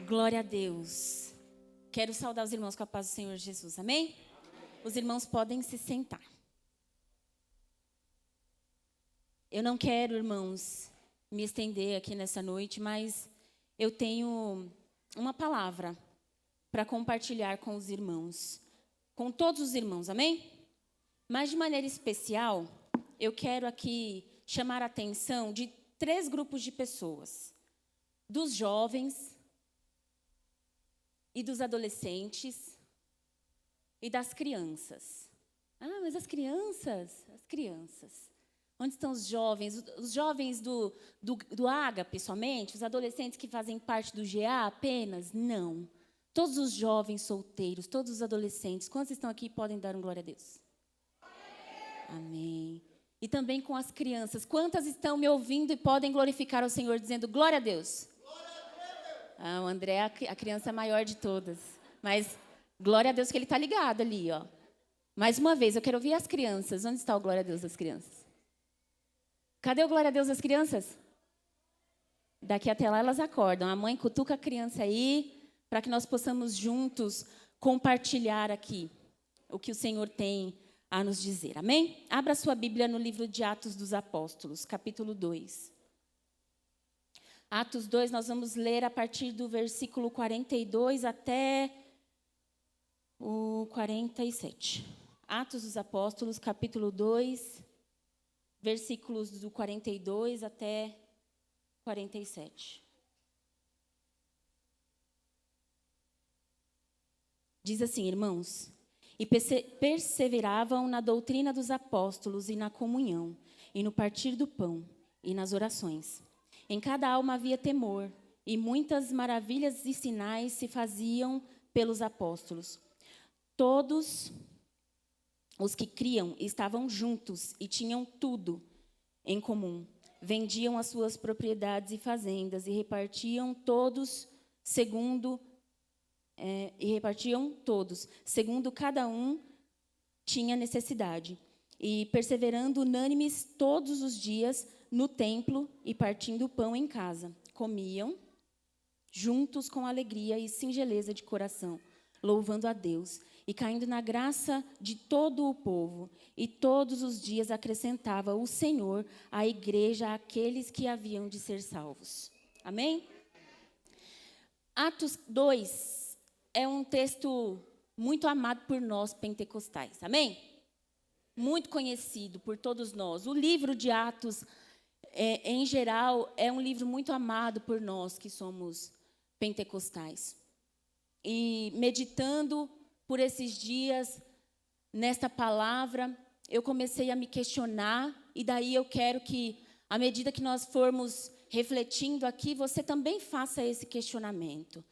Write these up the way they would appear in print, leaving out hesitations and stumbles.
Glória a Deus. Quero saudar os irmãos com a paz do Senhor Jesus. Amém? Os irmãos podem se sentar. Eu não quero, irmãos, me estender aqui nessa noite, mas eu tenho uma palavra para compartilhar com os irmãos, com todos os irmãos, amém? Mas de maneira especial, eu quero aqui chamar a atenção de 3 grupos de pessoas: dos jovens e dos adolescentes e das crianças. Ah, mas as crianças. Onde estão os jovens? Os jovens do Ágape somente? Os adolescentes que fazem parte do GA apenas? Não. Todos os jovens solteiros, todos os adolescentes. Quantos estão aqui e podem dar um glória a Deus? Amém. E também com as crianças. Quantas estão me ouvindo e podem glorificar ao Senhor dizendo glória a Deus? Ah, o André é a criança maior de todas. Mas glória a Deus que ele está ligado ali, ó. Mais uma vez, eu quero ouvir as crianças. Onde está o glória a Deus das crianças? Cadê o glória a Deus das crianças? Daqui até lá elas acordam. A mãe cutuca a criança aí, para que nós possamos juntos compartilhar aqui o que o Senhor tem a nos dizer. Amém? Abra sua Bíblia no livro de Atos dos Apóstolos, capítulo 2. Atos 2, nós vamos ler a partir do versículo 42 até o 47. Atos dos Apóstolos, capítulo 2, versículos do 42 até 47. Diz assim, irmãos: e perseveravam na doutrina dos apóstolos e na comunhão, e no partir do pão, e nas orações. Em cada alma havia temor, e muitas maravilhas e sinais se faziam pelos apóstolos. Todos os que criam estavam juntos e tinham tudo em comum. Vendiam as suas propriedades e fazendas e repartiam todos segundo cada um tinha necessidade. E perseverando unânimes todos os dias no templo e partindo o pão em casa, comiam juntos com alegria e singeleza de coração, louvando a Deus e caindo na graça de todo o povo. E todos os dias acrescentava o Senhor à igreja aqueles que haviam de ser salvos. Amém? Atos 2 é um texto muito amado por nós pentecostais. Amém? Muito conhecido por todos nós. O livro de Atos, em geral, é um livro muito amado por nós que somos pentecostais. E meditando por esses dias nesta palavra, eu comecei a me questionar, e daí eu quero que, à medida que nós formos refletindo aqui, você também faça esse questionamento.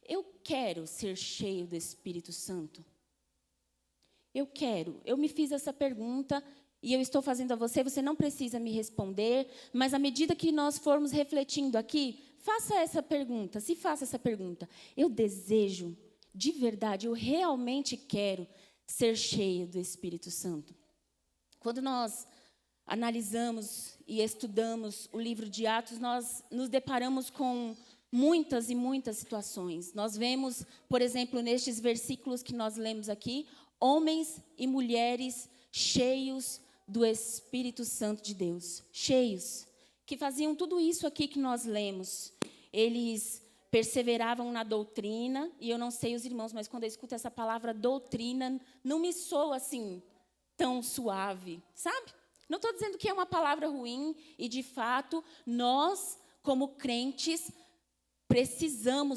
Eu quero ser cheio do Espírito Santo? Eu me fiz essa pergunta e eu estou fazendo a você, você não precisa me responder, mas à medida que nós formos refletindo aqui, faça essa pergunta, eu desejo, de verdade, eu realmente quero ser cheio do Espírito Santo. Quando nós analisamos e estudamos o livro de Atos, nós nos deparamos com muitas e muitas situações. Nós vemos, por exemplo, nestes versículos que nós lemos aqui, homens e mulheres cheios do Espírito Santo de Deus. Cheios. Que faziam tudo isso aqui que nós lemos. Eles perseveravam na doutrina. E eu não sei os irmãos, mas quando eu escuto essa palavra doutrina, não me soa assim tão suave. Sabe? Não estou dizendo que é uma palavra ruim. E, de fato, nós, como crentes,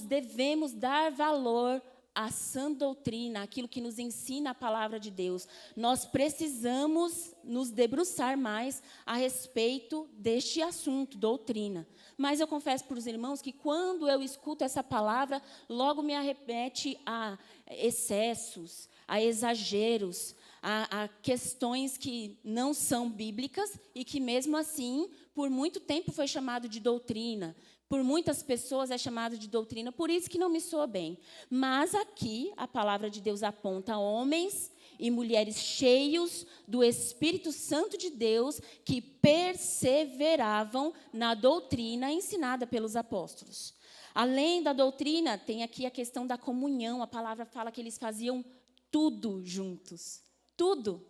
devemos dar valor à sã doutrina, aquilo que nos ensina a palavra de Deus. Nós precisamos nos debruçar mais a respeito deste assunto, doutrina. Mas eu confesso para os irmãos que quando eu escuto essa palavra, logo me arremete a excessos, a exageros, a questões que não são bíblicas e que, mesmo assim, por muito tempo foi chamado de doutrina. Por muitas pessoas é chamado de doutrina, por isso que não me soa bem. Mas aqui a palavra de Deus aponta homens e mulheres cheios do Espírito Santo de Deus que perseveravam na doutrina ensinada pelos apóstolos. Além da doutrina, tem aqui a questão da comunhão. A palavra fala que eles faziam tudo juntos. Tudo.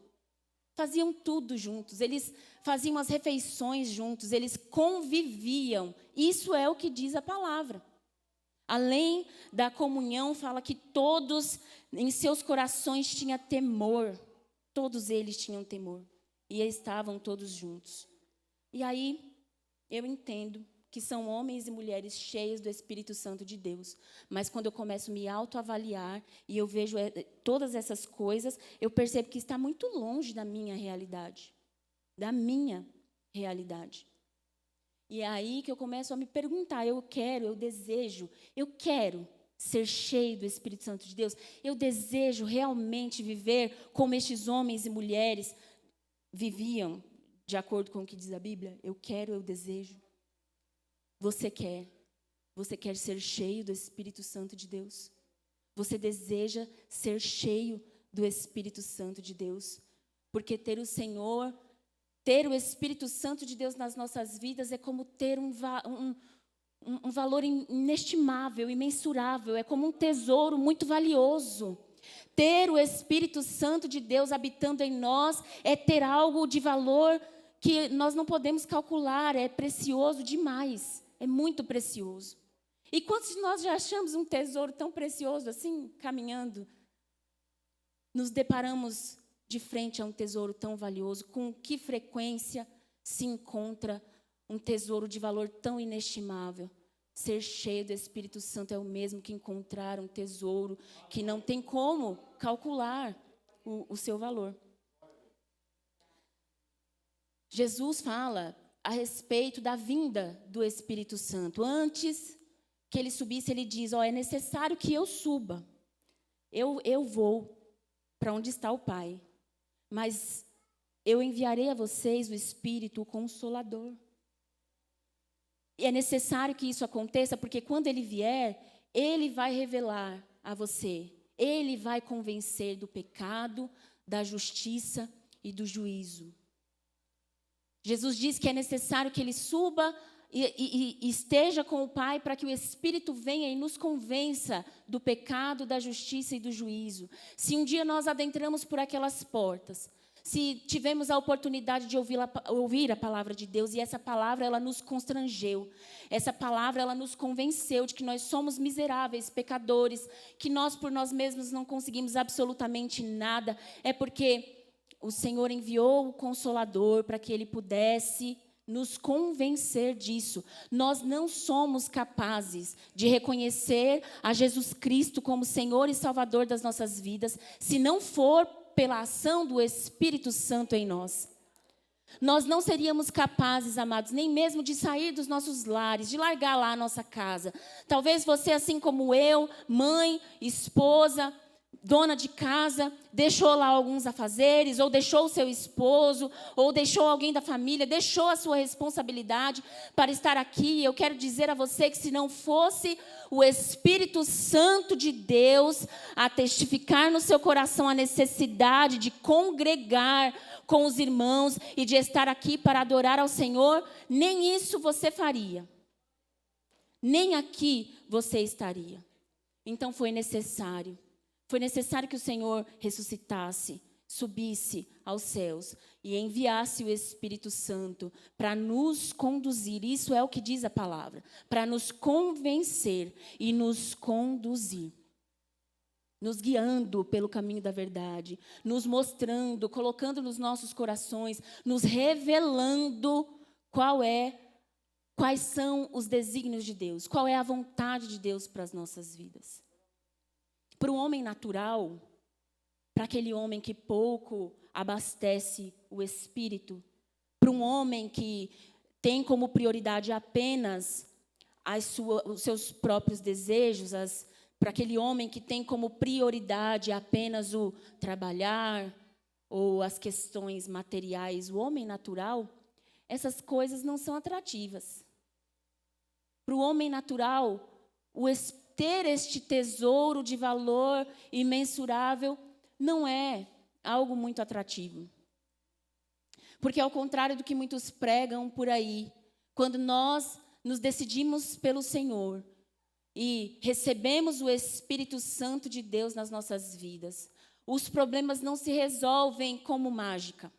Faziam tudo juntos. Eles faziam as refeições juntos. Eles conviviam. Isso é o que diz a palavra. Além da comunhão, fala que todos em seus corações tinham temor. Todos eles tinham temor. E estavam todos juntos. E aí, eu entendo que são homens e mulheres cheios do Espírito Santo de Deus. Mas quando eu começo a me autoavaliar e eu vejo todas essas coisas, eu percebo que está muito longe da minha realidade. Da minha realidade. E é aí que eu começo a me perguntar, eu desejo, eu quero ser cheio do Espírito Santo de Deus. Eu desejo realmente viver como estes homens e mulheres viviam, de acordo com o que diz a Bíblia. Eu desejo. Você quer ser cheio do Espírito Santo de Deus? Você deseja ser cheio do Espírito Santo de Deus? Porque ter o Senhor, ter o Espírito Santo de Deus nas nossas vidas é como ter um valor inestimável, imensurável. É como um tesouro muito valioso. Ter o Espírito Santo de Deus habitando em nós é ter algo de valor que nós não podemos calcular. É precioso demais. É muito precioso. E quantos de nós já achamos um tesouro tão precioso assim, caminhando? Nos deparamos de frente a um tesouro tão valioso. Com que frequência se encontra um tesouro de valor tão inestimável? Ser cheio do Espírito Santo é o mesmo que encontrar um tesouro que não tem como calcular o seu valor. Jesus fala a respeito da vinda do Espírito Santo. Antes que ele subisse, ele diz, é necessário que eu suba. Eu vou para onde está o Pai. Mas eu enviarei a vocês o Espírito, o Consolador. E é necessário que isso aconteça, porque quando ele vier, ele vai revelar a você. Ele vai convencer do pecado, da justiça e do juízo. Jesus diz que é necessário que ele suba e esteja com o Pai para que o Espírito venha e nos convença do pecado, da justiça e do juízo. Se um dia nós adentramos por aquelas portas, se tivemos a oportunidade de ouvir a palavra de Deus, e essa palavra ela nos constrangeu, essa palavra ela nos convenceu de que nós somos miseráveis, pecadores, que nós por nós mesmos não conseguimos absolutamente nada, é porque o Senhor enviou o Consolador para que ele pudesse nos convencer disso. Nós não somos capazes de reconhecer a Jesus Cristo como Senhor e Salvador das nossas vidas, se não for pela ação do Espírito Santo em nós. Nós não seríamos capazes, amados, nem mesmo de sair dos nossos lares, de largar lá a nossa casa. Talvez você, assim como eu, mãe, esposa, dona de casa, deixou lá alguns afazeres, ou deixou o seu esposo, ou deixou alguém da família, deixou a sua responsabilidade para estar aqui. Eu quero dizer a você que se não fosse o Espírito Santo de Deus a testificar no seu coração a necessidade de congregar com os irmãos e de estar aqui para adorar ao Senhor, nem isso você faria. Nem aqui você estaria. Então foi necessário que o Senhor ressuscitasse, subisse aos céus e enviasse o Espírito Santo para nos conduzir. Isso é o que diz a palavra. Para nos convencer e nos conduzir. Nos guiando pelo caminho da verdade. Nos mostrando, colocando nos nossos corações, nos revelando quais são os desígnios de Deus. Qual é a vontade de Deus para as nossas vidas. Para o homem natural, para aquele homem que pouco abastece o espírito, para um homem que tem como prioridade apenas os seus próprios desejos, para aquele homem que tem como prioridade apenas o trabalhar ou as questões materiais, o homem natural, essas coisas não são atrativas. Para o homem natural, ter este tesouro de valor imensurável não é algo muito atrativo. Porque, ao contrário do que muitos pregam por aí, quando nós nos decidimos pelo Senhor e recebemos o Espírito Santo de Deus nas nossas vidas, os problemas não se resolvem como mágica.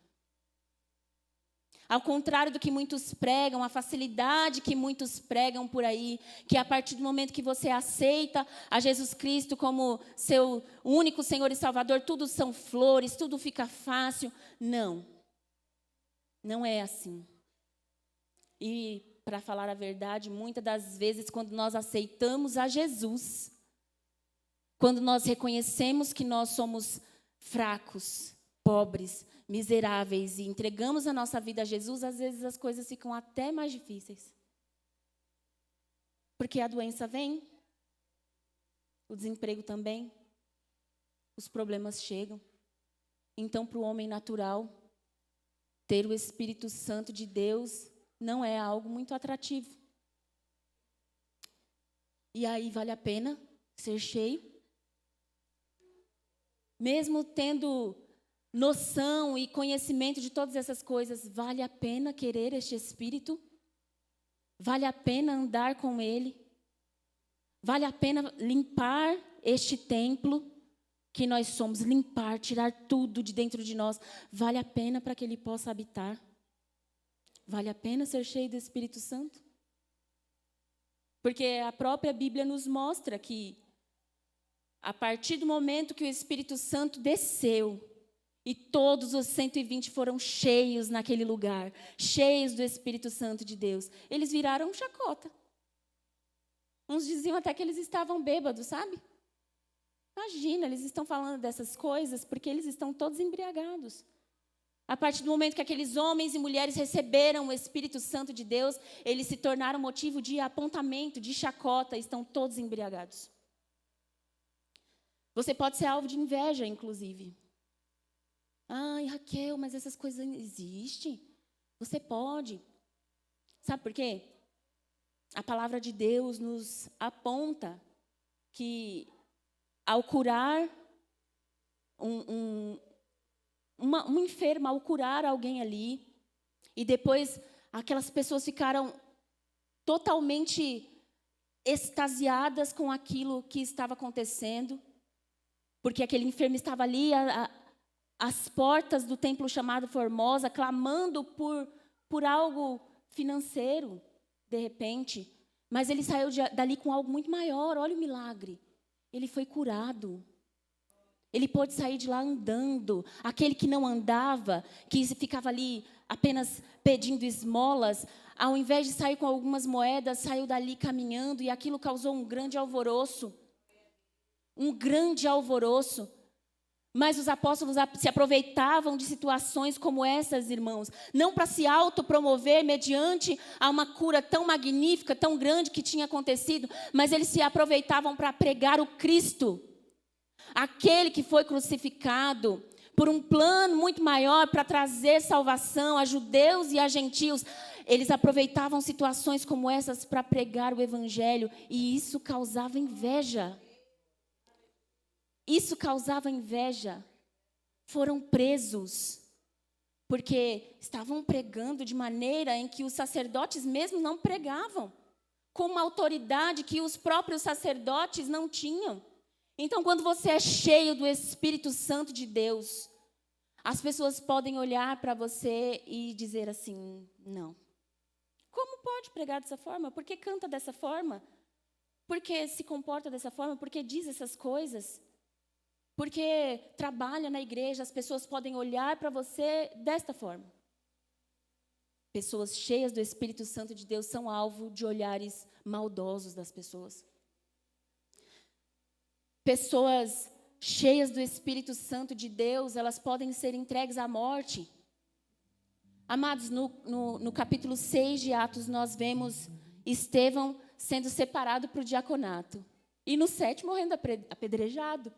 Ao contrário do que muitos pregam, a facilidade que muitos pregam por aí, que a partir do momento que você aceita a Jesus Cristo como seu único Senhor e Salvador, tudo são flores, tudo fica fácil. Não. Não é assim. E, para falar a verdade, muitas das vezes, quando nós aceitamos a Jesus, quando nós reconhecemos que nós somos fracos, pobres, miseráveis e entregamos a nossa vida a Jesus, às vezes as coisas ficam até mais difíceis. Porque a doença vem, o desemprego também, os problemas chegam. Então, para o homem natural, ter o Espírito Santo de Deus não é algo muito atrativo. E aí vale a pena ser cheio? Mesmo tendo noção e conhecimento de todas essas coisas, vale a pena querer este Espírito? Vale a pena andar com Ele? Vale a pena limpar este templo que nós somos, limpar, tirar tudo de dentro de nós? Vale a pena para que Ele possa habitar? Vale a pena ser cheio do Espírito Santo? Porque a própria Bíblia nos mostra que, a partir do momento que o Espírito Santo desceu, e todos os 120 foram cheios naquele lugar, cheios do Espírito Santo de Deus, eles viraram chacota. Uns diziam até que eles estavam bêbados, sabe? Imagina, eles estão falando dessas coisas porque eles estão todos embriagados. A partir do momento que aqueles homens e mulheres receberam o Espírito Santo de Deus, eles se tornaram motivo de apontamento, de chacota, estão todos embriagados. Você pode ser alvo de inveja, inclusive. Ai, Raquel, mas essas coisas existem? Você pode. Sabe por quê? A palavra de Deus nos aponta que, ao curar uma enferma, ao curar alguém ali, e depois aquelas pessoas ficaram totalmente extasiadas com aquilo que estava acontecendo, porque aquele enfermo estava ali às portas do templo chamado Formosa, clamando por algo financeiro, de repente. Mas ele saiu dali com algo muito maior. Olha o milagre. Ele foi curado. Ele pôde sair de lá andando. Aquele que não andava, que ficava ali apenas pedindo esmolas, ao invés de sair com algumas moedas, saiu dali caminhando, e aquilo causou um grande alvoroço. Um grande alvoroço. Mas os apóstolos se aproveitavam de situações como essas, irmãos, não para se autopromover mediante a uma cura tão magnífica, tão grande que tinha acontecido, mas eles se aproveitavam para pregar o Cristo, aquele que foi crucificado, por um plano muito maior para trazer salvação a judeus e a gentios. Eles aproveitavam situações como essas para pregar o Evangelho, e isso causava inveja. Isso causava inveja. Foram presos, porque estavam pregando de maneira em que os sacerdotes mesmo não pregavam, com uma autoridade que os próprios sacerdotes não tinham. Então, quando você é cheio do Espírito Santo de Deus, as pessoas podem olhar para você e dizer assim: não. Como pode pregar dessa forma? Por que canta dessa forma? Por que se comporta dessa forma? Por que diz essas coisas? Porque trabalha na igreja, as pessoas podem olhar para você desta forma. Pessoas cheias do Espírito Santo de Deus são alvo de olhares maldosos das pessoas. Pessoas cheias do Espírito Santo de Deus, elas podem ser entregues à morte. Amados, no capítulo 6 de Atos, nós vemos Estevão sendo separado para o diaconato. E no 7, morrendo apedrejado.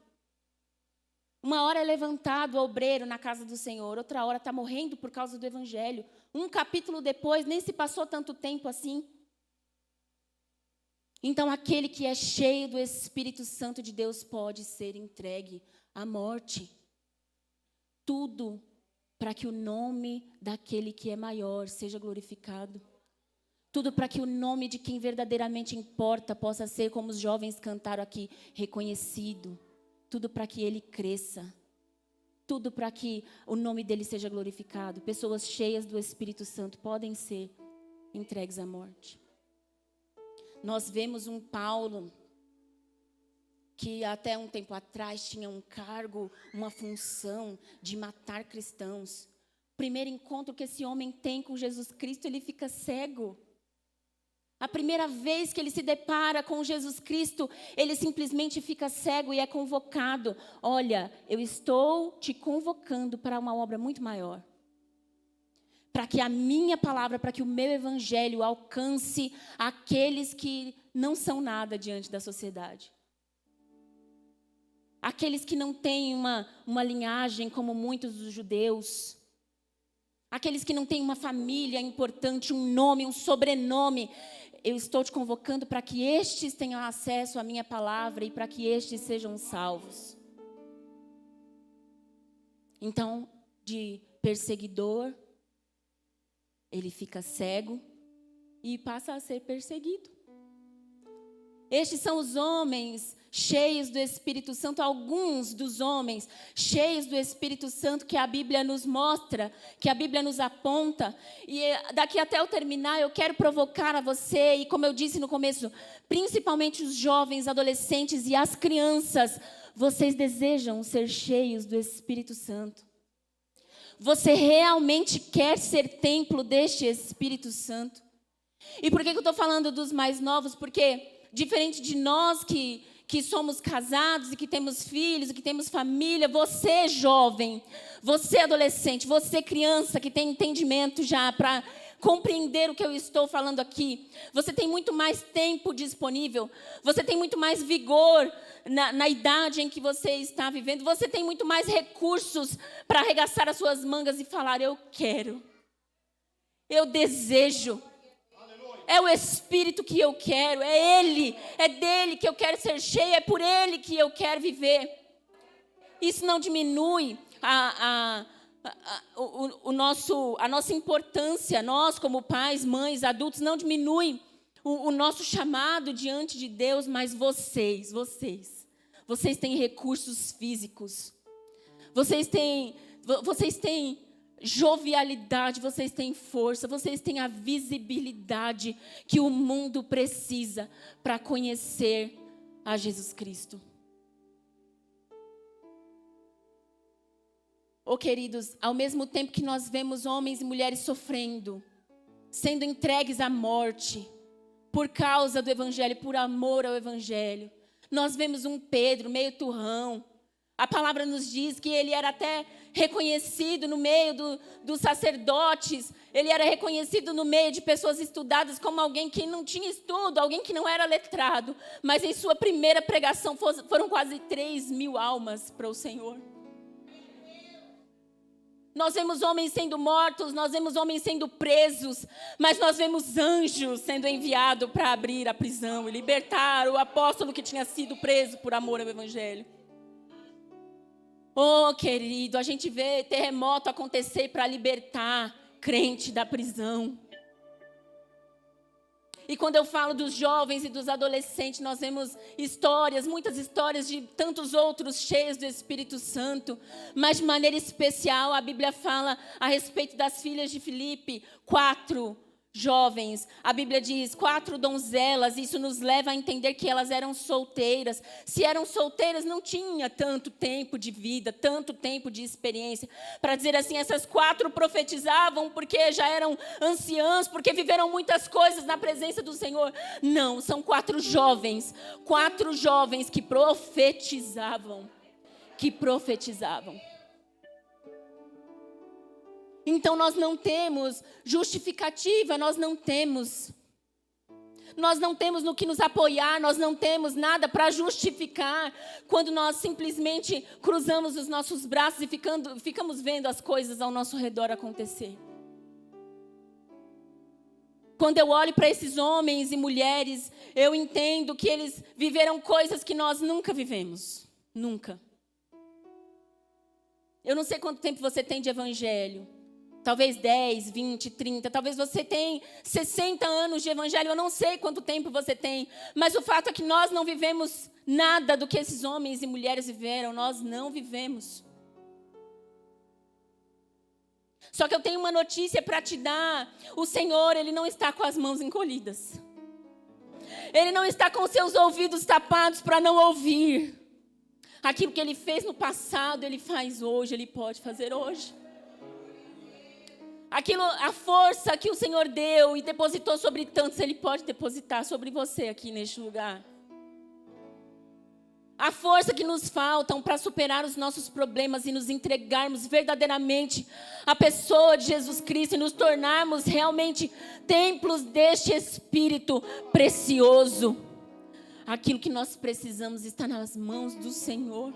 Uma hora é levantado obreiro na casa do Senhor, outra hora está morrendo por causa do Evangelho. Um capítulo depois, nem se passou tanto tempo assim. Então, aquele que é cheio do Espírito Santo de Deus pode ser entregue à morte. Tudo para que o nome daquele que é maior seja glorificado. Tudo para que o nome de quem verdadeiramente importa possa ser, como os jovens cantaram aqui, reconhecido. Tudo para que ele cresça. Tudo para que o nome dele seja glorificado. Pessoas cheias do Espírito Santo podem ser entregues à morte. Nós vemos um Paulo que até um tempo atrás tinha um cargo, uma função de matar cristãos. O primeiro encontro que esse homem tem com Jesus Cristo, ele fica cego. A primeira vez que ele se depara com Jesus Cristo, ele simplesmente fica cego e é convocado. Olha, eu estou te convocando para uma obra muito maior. Para que a minha palavra, para que o meu evangelho alcance aqueles que não são nada diante da sociedade. Aqueles que não têm uma linhagem como muitos dos judeus. Aqueles que não têm uma família importante, um nome, um sobrenome. Eu estou te convocando para que estes tenham acesso à minha palavra e para que estes sejam salvos. Então, de perseguidor, ele fica cego e passa a ser perseguido. Estes são os homens cheios do Espírito Santo, alguns dos homens cheios do Espírito Santo que a Bíblia nos mostra, que a Bíblia nos aponta. E daqui até eu terminar, eu quero provocar a você, e como eu disse no começo, principalmente os jovens, adolescentes e as crianças, vocês desejam ser cheios do Espírito Santo. Você realmente quer ser templo deste Espírito Santo? E por que eu estou falando dos mais novos? Porque, diferente de nós que somos casados e que temos filhos e que temos família, você jovem, você adolescente, você criança que tem entendimento já para compreender o que eu estou falando aqui, você tem muito mais tempo disponível, você tem muito mais vigor na idade em que você está vivendo, você tem muito mais recursos para arregaçar as suas mangas e falar: eu quero, eu desejo. É o Espírito que eu quero, é Ele, é dele que eu quero ser cheio, é por Ele que eu quero viver. Isso não diminui a nossa importância, nós como pais, mães, adultos, não diminui o nosso chamado diante de Deus, mas vocês têm recursos físicos, vocês têm jovialidade, vocês têm força, vocês têm a visibilidade que o mundo precisa para conhecer a Jesus Cristo. Oh, queridos, ao mesmo tempo que nós vemos homens e mulheres sofrendo, sendo entregues à morte, por causa do Evangelho, por amor ao Evangelho, nós vemos um Pedro meio turrão. A palavra nos diz que ele era até reconhecido no meio dos sacerdotes, ele era reconhecido no meio de pessoas estudadas como alguém que não tinha estudo, alguém que não era letrado. Mas em sua primeira pregação foram quase 3.000 almas para o Senhor. Nós vemos homens sendo mortos, nós vemos homens sendo presos, mas nós vemos anjos sendo enviados para abrir a prisão e libertar o apóstolo que tinha sido preso por amor ao Evangelho. Oh, querido, a gente vê terremoto acontecer para libertar crente da prisão. E quando eu falo dos jovens e dos adolescentes, nós vemos histórias, muitas histórias de tantos outros cheios do Espírito Santo. Mas de maneira especial, a Bíblia fala a respeito das filhas de Filipe, 4 jovens. A Bíblia diz 4 donzelas, isso nos leva a entender que elas eram solteiras. Se eram solteiras, não tinha tanto tempo de vida, tanto tempo de experiência. Para dizer assim, essas 4 profetizavam porque já eram anciãs, porque viveram muitas coisas na presença do Senhor. Não, são 4 jovens que profetizavam. Então nós não temos justificativa, nós não temos no que nos apoiar, nós não temos nada para justificar quando nós simplesmente cruzamos os nossos braços e ficamos vendo as coisas ao nosso redor acontecer. Quando eu olho para esses homens e mulheres, eu entendo que eles viveram coisas que nós nunca vivemos. Nunca. Eu não sei quanto tempo você tem de evangelho. Talvez 10, 20, 30. Talvez você tenha 60 anos de evangelho. Eu não sei quanto tempo você tem. Mas o fato é que nós não vivemos nada do que esses homens e mulheres viveram. Nós não vivemos. Só que eu tenho uma notícia para te dar. O Senhor, Ele não está com as mãos encolhidas. Ele não está com seus ouvidos tapados para não ouvir. Aquilo que Ele fez no passado, Ele faz hoje. Ele pode fazer hoje. A força que o Senhor deu e depositou sobre tantos, Ele pode depositar sobre você aqui neste lugar. A força que nos falta para superar os nossos problemas e nos entregarmos verdadeiramente à pessoa de Jesus Cristo e nos tornarmos realmente templos deste Espírito precioso. Aquilo que nós precisamos está nas mãos do Senhor.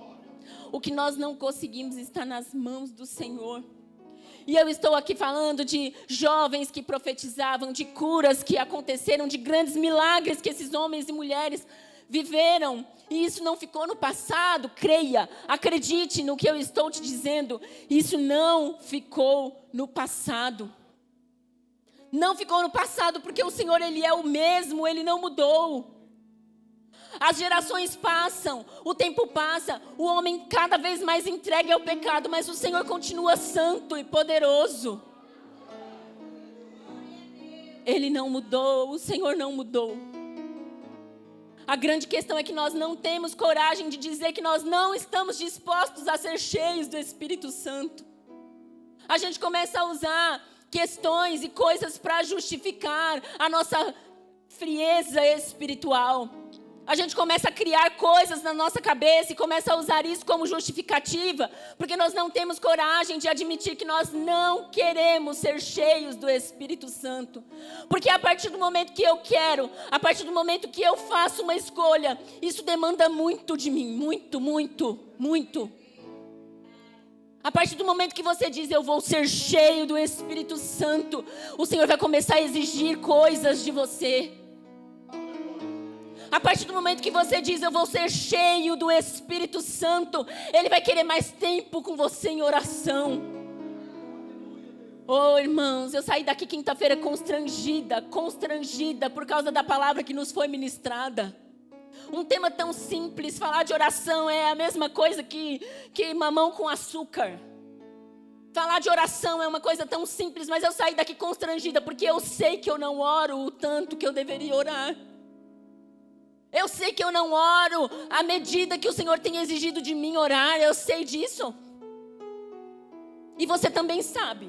O que nós não conseguimos está nas mãos do Senhor. E eu estou aqui falando de jovens que profetizavam, de curas que aconteceram, de grandes milagres que esses homens e mulheres viveram. E isso não ficou no passado, creia, acredite no que eu estou te dizendo. Isso não ficou no passado. Não ficou no passado porque o Senhor, Ele é o mesmo, Ele não mudou. As gerações passam, o tempo passa, o homem cada vez mais entregue ao pecado, mas o Senhor continua santo e poderoso. Ele não mudou, o Senhor não mudou. A grande questão é que nós não temos coragem de dizer que nós não estamos dispostos a ser cheios do Espírito Santo. A gente começa a usar questões e coisas para justificar a nossa frieza espiritual. A gente começa a criar coisas na nossa cabeça e começa a usar isso como justificativa, porque nós não temos coragem de admitir que nós não queremos ser cheios do Espírito Santo. Porque a partir do momento que eu quero, a partir do momento que eu faço uma escolha, isso demanda muito de mim, muito, muito, muito. A partir do momento que você diz, eu vou ser cheio do Espírito Santo, o Senhor vai começar a exigir coisas de você. A partir do momento que você diz, eu vou ser cheio do Espírito Santo, Ele vai querer mais tempo com você em oração. Oh, irmãos, eu saí daqui quinta-feira constrangida por causa da palavra que nos foi ministrada. Um tema tão simples, falar de oração é a mesma coisa que mamão com açúcar. Falar de oração é uma coisa tão simples, mas eu saí daqui constrangida porque eu sei que eu não oro o tanto que eu deveria orar. Eu sei que eu não oro à medida que o Senhor tem exigido de mim orar. Eu sei disso. E você também sabe.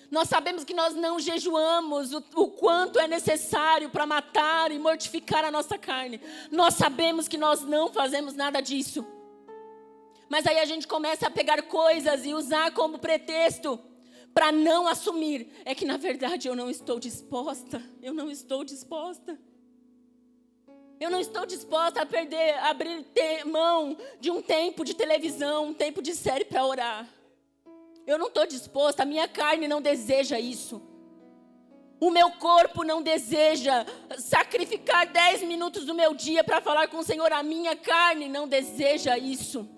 Nós sabemos que nós não jejuamos o quanto é necessário para matar e mortificar a nossa carne. Nós sabemos que nós não fazemos nada disso. Mas aí a gente começa a pegar coisas e usar como pretexto para não assumir. É que na verdade eu não estou disposta. Eu não estou disposta. Eu não estou disposta a abrir mão de um tempo de televisão, um tempo de série para orar. Eu não estou disposta, a minha carne não deseja isso. O meu corpo não deseja sacrificar 10 minutos do meu dia para falar com o Senhor. A minha carne não deseja isso.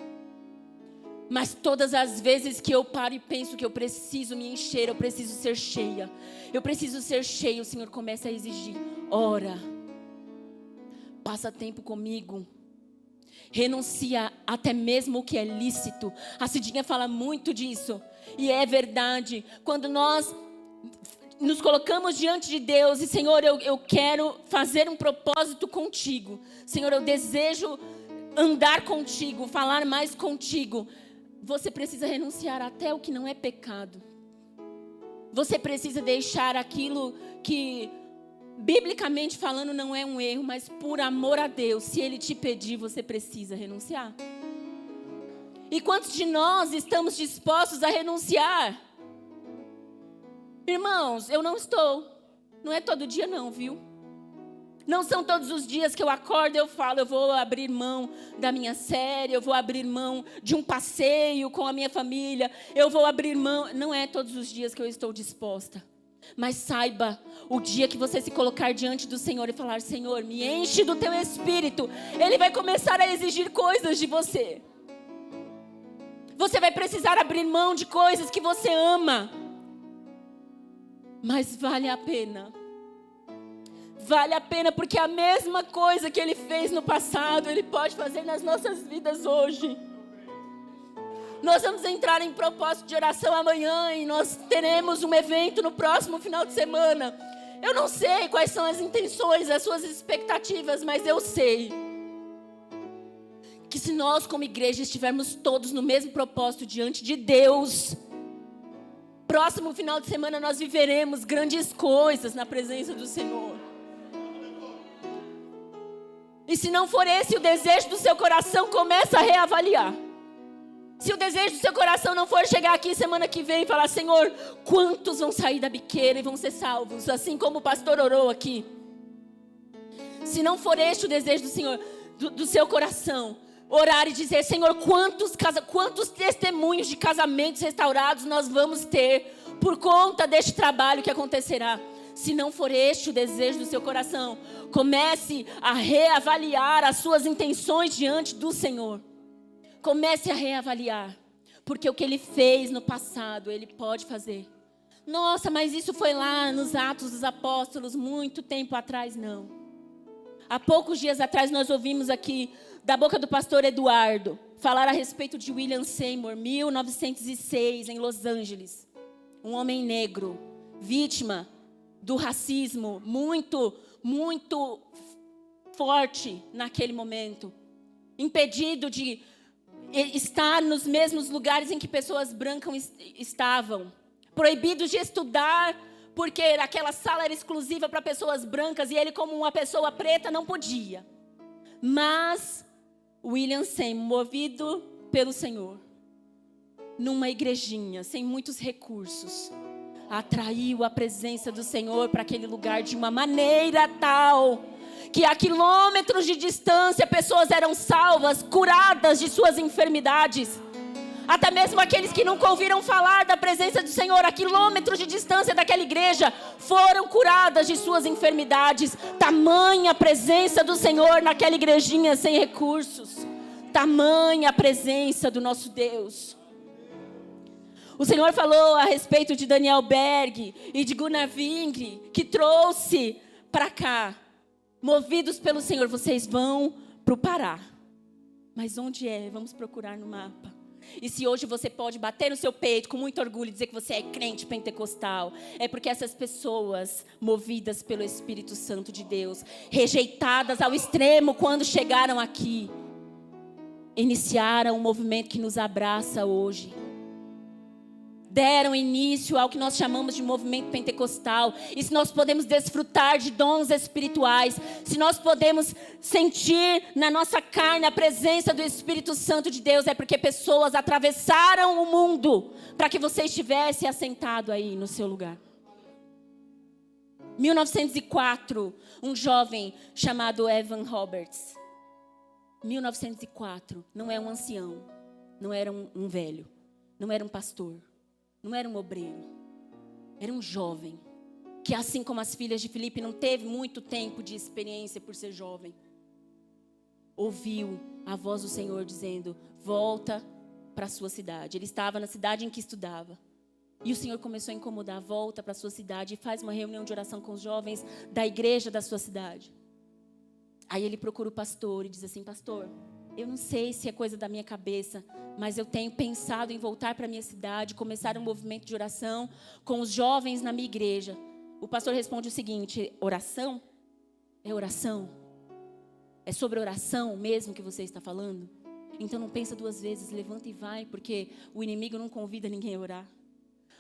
Mas todas as vezes que eu paro e penso que eu preciso me encher, eu preciso ser cheia. Eu preciso ser cheia, o Senhor começa a exigir. Ora. Passa tempo comigo. Renuncia até mesmo o que é lícito. A Cidinha fala muito disso. E é verdade. Quando nós nos colocamos diante de Deus e Senhor, eu quero fazer um propósito contigo. Senhor, eu desejo andar contigo, falar mais contigo. Você precisa renunciar até o que não é pecado. Você precisa deixar aquilo que, biblicamente falando, não é um erro, mas por amor a Deus, se Ele te pedir, você precisa renunciar. E quantos de nós estamos dispostos a renunciar? Irmãos, eu não estou. Não é todo dia não, viu? Não são todos os dias que eu acordo e eu falo, eu vou abrir mão da minha série, eu vou abrir mão de um passeio com a minha família, eu vou abrir mão. Não é todos os dias que eu estou disposta. Mas saiba, o dia que você se colocar diante do Senhor e falar, Senhor, me enche do teu Espírito, Ele vai começar a exigir coisas de você. Você vai precisar abrir mão de coisas que você ama. Mas vale a pena. Vale a pena, porque a mesma coisa que Ele fez no passado, Ele pode fazer nas nossas vidas hoje. Nós vamos entrar em propósito de oração amanhã e nós teremos um evento no próximo final de semana. Eu não sei quais são as intenções, as suas expectativas, mas eu sei que se nós como igreja estivermos todos no mesmo propósito diante de Deus, próximo final de semana nós viveremos grandes coisas na presença do Senhor. E se não for esse o desejo do seu coração, começa a reavaliar. Se o desejo do seu coração não for chegar aqui semana que vem e falar: Senhor, quantos vão sair da biqueira e vão ser salvos, assim como o pastor orou aqui. Se não for este o desejo do Senhor, do seu coração, orar e dizer: Senhor, quantos testemunhos de casamentos restaurados nós vamos ter por conta deste trabalho que acontecerá. Se não for este o desejo do seu coração, comece a reavaliar as suas intenções diante do Senhor. Comece a reavaliar, porque o que Ele fez no passado, Ele pode fazer. Nossa, mas isso foi lá nos Atos dos Apóstolos, muito tempo atrás. Não. Há poucos dias atrás nós ouvimos aqui, da boca do pastor Eduardo, falar a respeito de William Seymour, 1906, em Los Angeles. Um homem negro, vítima do racismo, muito, muito forte naquele momento. Impedido de estar nos mesmos lugares em que pessoas brancas estavam. Proibidos de estudar, porque aquela sala era exclusiva para pessoas brancas e ele, como uma pessoa preta, não podia. Mas William Seymour, movido pelo Senhor, numa igrejinha, sem muitos recursos, atraiu a presença do Senhor para aquele lugar de uma maneira tal que a quilômetros de distância pessoas eram salvas, curadas de suas enfermidades. Até mesmo aqueles que nunca ouviram falar da presença do Senhor, a quilômetros de distância daquela igreja, foram curadas de suas enfermidades. Tamanha presença do Senhor naquela igrejinha sem recursos. Tamanha presença do nosso Deus. O Senhor falou a respeito de Daniel Berg e de Gunnar Wingre, que trouxe para cá. Movidos pelo Senhor, vocês vão para o Pará. Mas onde é? Vamos procurar no mapa. E se hoje você pode bater no seu peito com muito orgulho e dizer que você é crente pentecostal, é porque essas pessoas, movidas pelo Espírito Santo de Deus, rejeitadas ao extremo quando chegaram aqui, iniciaram um movimento que nos abraça hoje. Deram início ao que nós chamamos de movimento pentecostal. E se nós podemos desfrutar de dons espirituais, se nós podemos sentir na nossa carne a presença do Espírito Santo de Deus, é porque pessoas atravessaram o mundo para que você estivesse assentado aí no seu lugar. 1904, um jovem chamado Evan Roberts. 1904, não é um ancião, não era um velho, não era um pastor. Não era um obreiro, era um jovem, que assim como as filhas de Filipe não teve muito tempo de experiência por ser jovem. Ouviu a voz do Senhor dizendo: volta para a sua cidade. Ele estava na cidade em que estudava. E o Senhor começou a incomodar: volta para a sua cidade e faz uma reunião de oração com os jovens da igreja da sua cidade. Aí ele procura o pastor e diz assim: pastor, eu não sei se é coisa da minha cabeça, mas eu tenho pensado em voltar para a minha cidade, começar um movimento de oração com os jovens na minha igreja. O pastor responde o seguinte: oração? É oração? É sobre oração mesmo que você está falando? Então não pensa duas vezes, levanta e vai, porque o inimigo não convida ninguém a orar.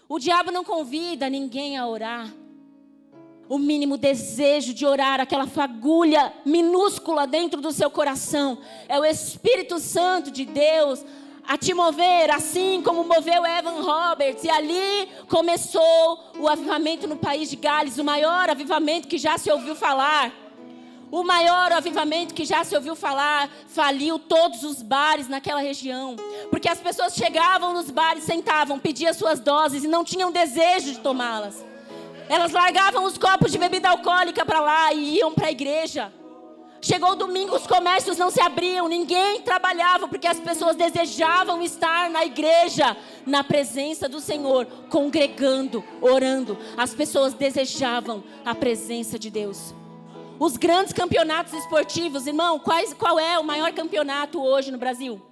O diabo não convida ninguém a orar. O mínimo desejo de orar, aquela fagulha minúscula dentro do seu coração, é o Espírito Santo de Deus a te mover, assim como moveu Evan Roberts. E ali começou o avivamento no país de Gales, o maior avivamento que já se ouviu falar. O maior avivamento que já se ouviu falar. Faliu todos os bares naquela região, porque as pessoas chegavam nos bares, sentavam, pediam suas doses e não tinham desejo de tomá-las. Elas largavam os copos de bebida alcoólica para lá e iam para a igreja. Chegou o domingo, os comércios não se abriam, ninguém trabalhava, porque as pessoas desejavam estar na igreja, na presença do Senhor, congregando, orando. As pessoas desejavam a presença de Deus. Os grandes campeonatos esportivos, irmão, qual é o maior campeonato hoje no Brasil?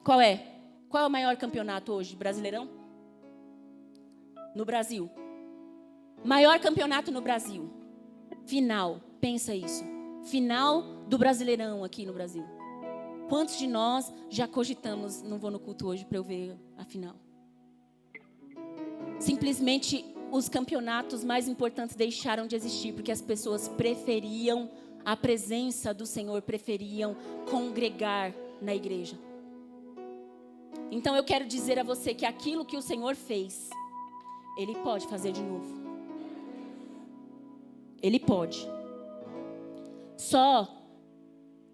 Qual é? Qual é o maior campeonato hoje, Brasileirão? No Brasil. Maior campeonato no Brasil. Final, pensa isso. Final do Brasileirão aqui no Brasil. Quantos de nós já cogitamos, não vou no culto hoje para eu ver a final? Simplesmente os campeonatos mais importantes deixaram de existir, porque as pessoas preferiam a presença do Senhor, preferiam congregar na igreja. Então eu quero dizer a você que aquilo que o Senhor fez, Ele pode fazer de novo. Ele pode. Só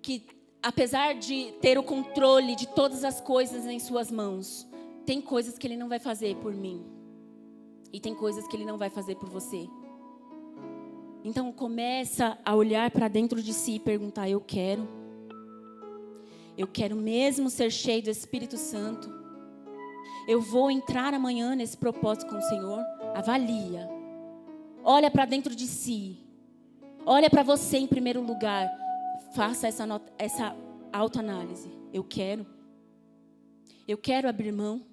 que, apesar de ter o controle de todas as coisas em suas mãos, tem coisas que Ele não vai fazer por mim. E tem coisas que Ele não vai fazer por você. Então começa a olhar para dentro de si e perguntar: eu quero mesmo ser cheio do Espírito Santo? Eu vou entrar amanhã nesse propósito com o Senhor? Avalia. Olha para dentro de si. Olha para você em primeiro lugar. Faça essa autoanálise. Eu quero abrir mão.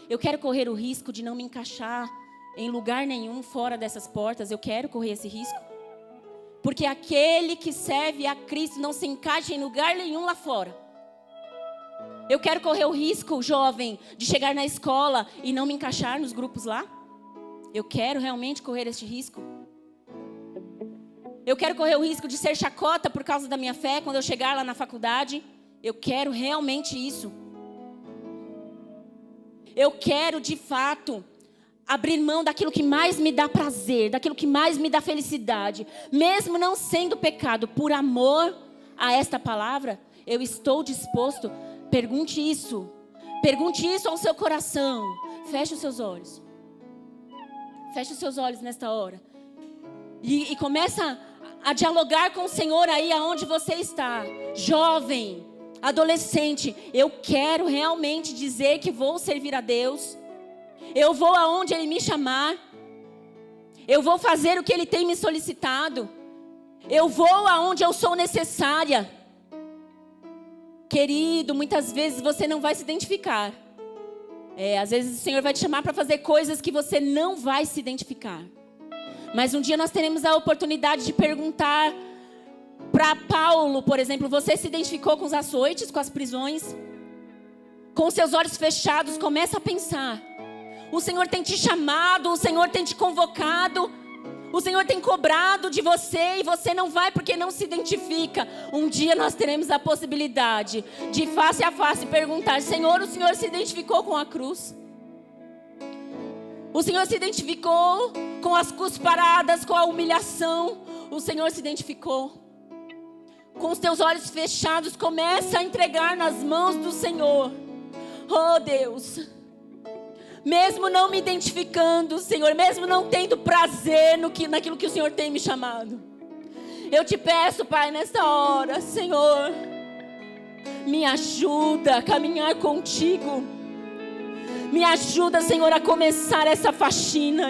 Eu quero correr o risco de não me encaixar em lugar nenhum fora dessas portas. Eu quero correr esse risco. Porque aquele que serve a Cristo não se encaixa em lugar nenhum lá fora. Eu quero correr o risco, jovem, de chegar na escola e não me encaixar nos grupos lá. Eu quero realmente correr este risco. Eu quero correr o risco de ser chacota por causa da minha fé quando eu chegar lá na faculdade. Eu quero realmente isso. Eu quero, de fato, abrir mão daquilo que mais me dá prazer, daquilo que mais me dá felicidade. Mesmo não sendo pecado, por amor a esta palavra, eu estou disposto. Pergunte isso ao seu coração. Feche os seus olhos. Feche os seus olhos nesta hora. E começa a dialogar com o Senhor aí aonde você está. Jovem, adolescente, eu quero realmente dizer que vou servir a Deus. Eu vou aonde Ele me chamar. Eu vou fazer o que Ele tem me solicitado. Eu vou aonde eu sou necessária. Querido, muitas vezes você não vai se identificar. Às vezes o Senhor vai te chamar para fazer coisas que você não vai se identificar. Mas um dia nós teremos a oportunidade de perguntar para Paulo, por exemplo: você se identificou com os açoites, com as prisões? Com seus olhos fechados, começa a pensar. O Senhor tem te chamado, o Senhor tem te convocado, o Senhor tem cobrado de você e você não vai porque não se identifica. Um dia nós teremos a possibilidade de face a face perguntar: Senhor, o Senhor se identificou com a cruz? O Senhor se identificou com as cusparadas, com a humilhação? O Senhor se identificou? Com os teus olhos fechados, começa a entregar nas mãos do Senhor. Oh Deus, mesmo não me identificando, Senhor, mesmo não tendo prazer naquilo que o Senhor tem me chamado, eu te peço, Pai, nesta hora, Senhor, me ajuda a caminhar contigo. Me ajuda, Senhor, a começar essa faxina.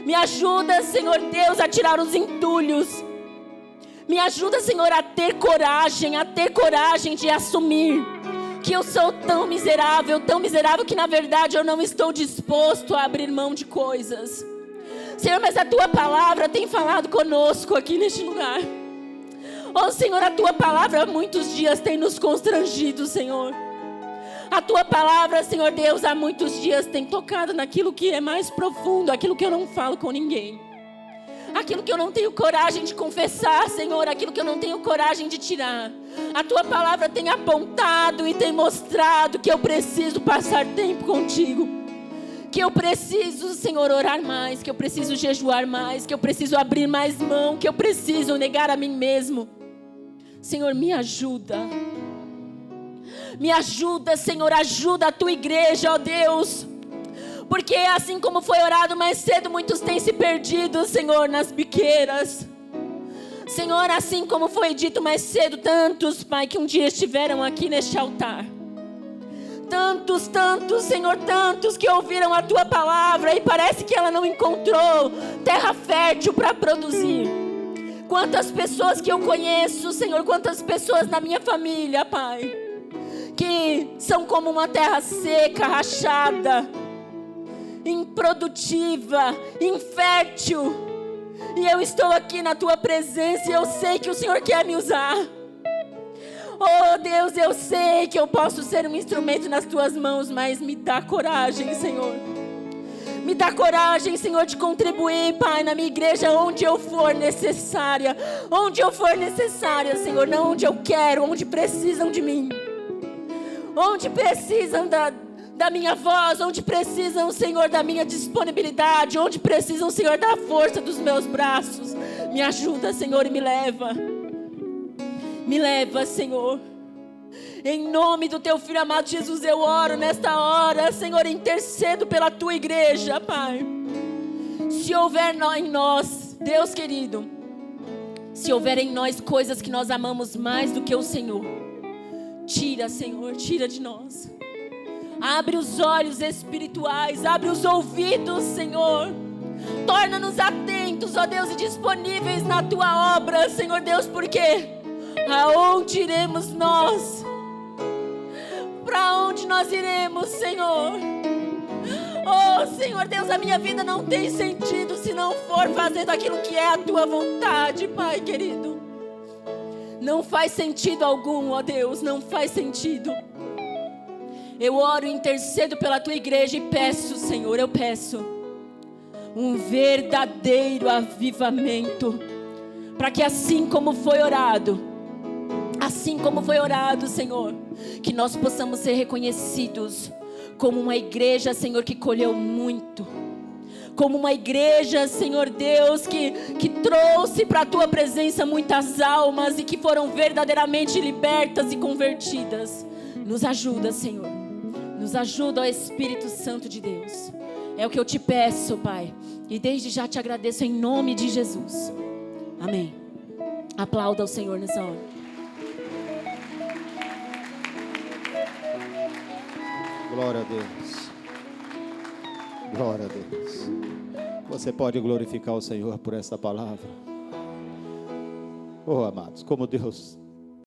Me ajuda, Senhor Deus, a tirar os entulhos. Me ajuda, Senhor, a ter coragem de assumir que eu sou tão miserável que na verdade eu não estou disposto a abrir mão de coisas. Senhor, mas a Tua palavra tem falado conosco aqui neste lugar. Oh Senhor, a Tua palavra há muitos dias tem nos constrangido, Senhor. A Tua palavra, Senhor Deus, há muitos dias tem tocado naquilo que é mais profundo, aquilo que eu não falo com ninguém. Aquilo que eu não tenho coragem de confessar, Senhor, aquilo que eu não tenho coragem de tirar. A Tua palavra tem apontado e tem mostrado que eu preciso passar tempo contigo. Que eu preciso, Senhor, orar mais, que eu preciso jejuar mais, que eu preciso abrir mais mão, que eu preciso negar a mim mesmo. Senhor, me ajuda. Me ajuda, Senhor, ajuda a Tua igreja, ó Deus. Porque assim como foi orado mais cedo, muitos têm se perdido, Senhor, nas biqueiras. Senhor, assim como foi dito mais cedo, tantos, Pai, que um dia estiveram aqui neste altar. Tantos, Senhor, tantos que ouviram a Tua palavra e parece que ela não encontrou terra fértil para produzir. Quantas pessoas que eu conheço, Senhor, quantas pessoas na minha família, Pai, que são como uma terra seca, rachada, improdutiva, infértil. E eu estou aqui na Tua presença e eu sei que o Senhor quer me usar. Oh Deus, eu sei que eu posso ser um instrumento nas Tuas mãos, mas me dá coragem, Senhor. Me dá coragem, Senhor, de contribuir, Pai, na minha igreja, onde eu for necessária. Onde eu for necessária, Senhor, não onde eu quero, onde precisam de mim. Onde precisam da minha voz, onde precisam, Senhor, da minha disponibilidade, onde precisam, Senhor, da força dos meus braços. Me ajuda, Senhor, e me leva. Me leva, Senhor. Em nome do Teu Filho amado Jesus, eu oro nesta hora, Senhor, intercedo pela Tua igreja, Pai. Se houver em nós, Deus querido, se houver em nós coisas que nós amamos mais do que o Senhor, tira, Senhor, tira de nós. Abre os olhos espirituais, abre os ouvidos, Senhor. Torna-nos atentos, ó Deus, e disponíveis na Tua obra, Senhor Deus, porque aonde iremos nós? Para onde nós iremos, Senhor? Oh, Senhor Deus, a minha vida não tem sentido se não for fazendo aquilo que é a Tua vontade, Pai querido. Não faz sentido algum, ó Deus, não faz sentido. Eu oro e intercedo pela Tua igreja e peço, Senhor, eu peço um verdadeiro avivamento, para que assim como foi orado, Senhor, que nós possamos ser reconhecidos como uma igreja, Senhor, que colheu muito, como uma igreja, Senhor Deus, que trouxe para a Tua presença muitas almas e que foram verdadeiramente libertas e convertidas. Nos ajuda, Senhor, nos ajuda, ó Espírito Santo de Deus. É o que eu Te peço, Pai, e desde já Te agradeço em nome de Jesus. Amém. Aplauda o Senhor nessa hora. Glória a Deus. Glória a Deus. Você pode glorificar o Senhor por essa palavra. Oh, amados, como Deus